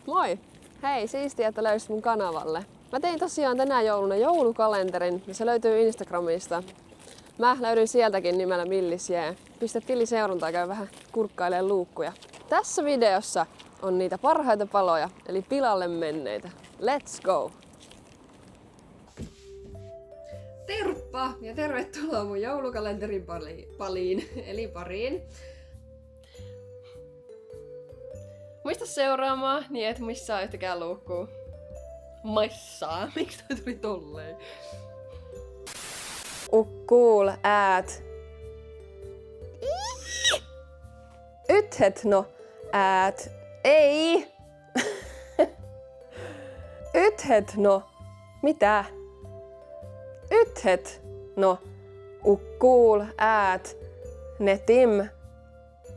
Moi! Hei, siistiä, että löysit mun kanavalle. Mä tein tosiaan tänä jouluna joulukalenterin ja se löytyy Instagramista. Mä löydyin sieltäkin nimellä Millisjee. Pistä tili seurantaa ja käy vähän kurkkailemaan luukkuja. Tässä videossa on niitä parhaita paloja, eli pilalle menneitä. Let's go! Terppa ja tervetuloa mun joulukalenterin paliin, eli pariin. Muista seuraamaan, niin et missaa yhtäkään luukkuu. Maissaa. Miksi toi tuli tolleen? Cool ät. Ythet no ät. Ei. Ythet no. Mitä? Ythet no. Cool ät. Netim.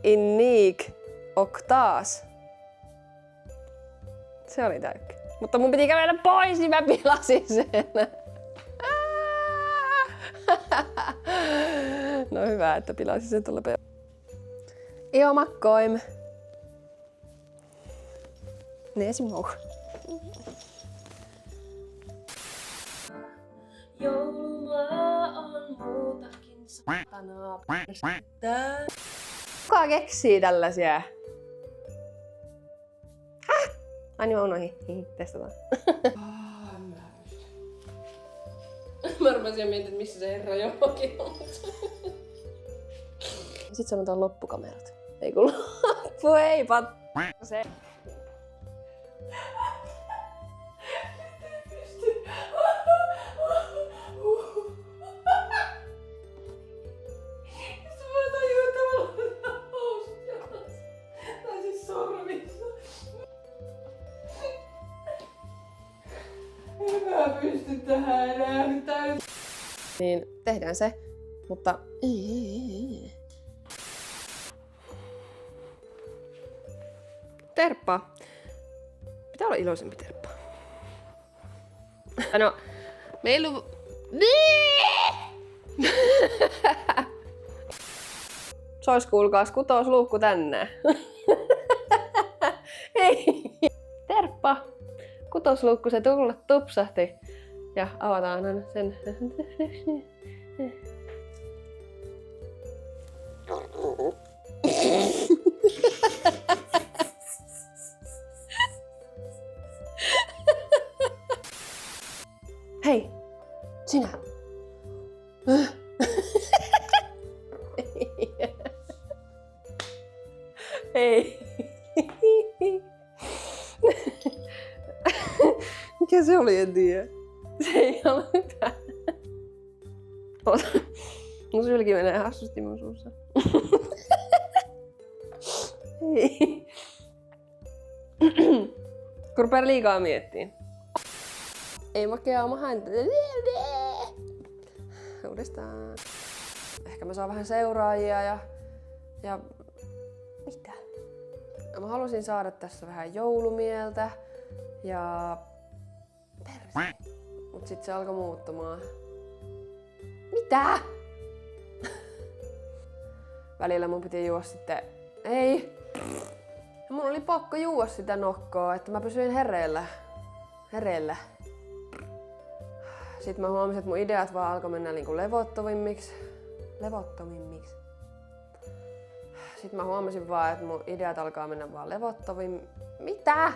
Inniik. Ok taas. Se oli täykkä. Mutta mun piti kävellä pois, niin mä pilasin sen. No hyvä, että pilasin sen tuolla perällä. Io makkoim. Neesimou. Joulumaa on muutakin satanaa. Kuka keksii tällaisia? Ai niin mä unohin. Testataan. Mä rupesin miettimään, että missä se herra jokin on. Sitten sanotaan loppukamerat. Ei kun loppu, ei se. Mä pystyn tähän enää nyt täysin. Niin, tehdään se, mutta... Terppa. Pitää olla iloisempi terppa. No, meillä on... Se ois kuulkaas kutosluukku tänne. Ei. Terppa. Kutosluukku se tulla tupsahti. Ja avataan aina sen. Hei! Sinä! Hei! Mikä se oli, en tiedä. Se ei ole mitään. Mun sylki menee hassusti mun suussa. Hei. Kun rupeaa liikaa miettiin. Ei makeaa oma häntä. Uudestaan. Ehkä mä saan vähän seuraajia ja... Mitä? Mä halusin saada tässä vähän joulumieltä ja... Perse. Mut sit se alkoi muuttumaan. Mitä? Välillä mun piti juoda sitten... Ei! Ja mun oli pakko juoda sitä nokkoa, että mä pysyin hereillä. Sitten mä huomasin, että mun ideat vaan alkoi mennä niinku levottomimmiksi. Sitten mä huomasin vaan, että mun ideat alkaa mennä vaan Mitä?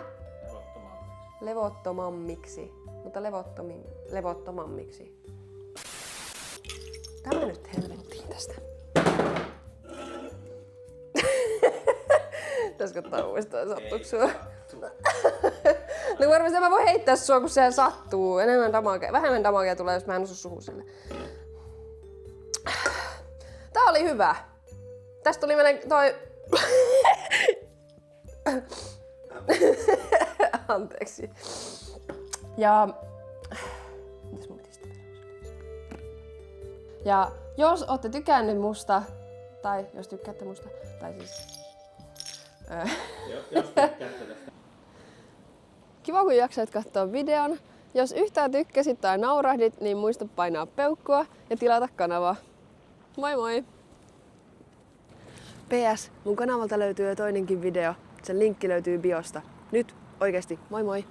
Levottomammiksi. Mutta levottomammiksi. Tämä nyt helvettiin tästä. Pitäisikö ottaa uudestaan, sattuuko sua? No varmasti mä voin heittää sua, kun se sattuu. Vähemmän damagea tulee, jos mä en osu suhun sille. Tää oli hyvä. Tästä tuli meille toi... Anteeksi. Ja... Mitäs mun pitäisi tehdä? Ja jos ootte tykännyt musta, tai jos tykkäätte musta, tai siis... Jos tykkäätte tästä. Kiva kun jaksoit katsoa videon. Jos yhtään tykkäsit tai naurahdit, niin muista painaa peukkua ja tilata kanava. Moi moi! PS, mun kanavalta löytyy jo toinenkin video. Sen linkki löytyy biosta. Nyt Oikeesti, moi moi!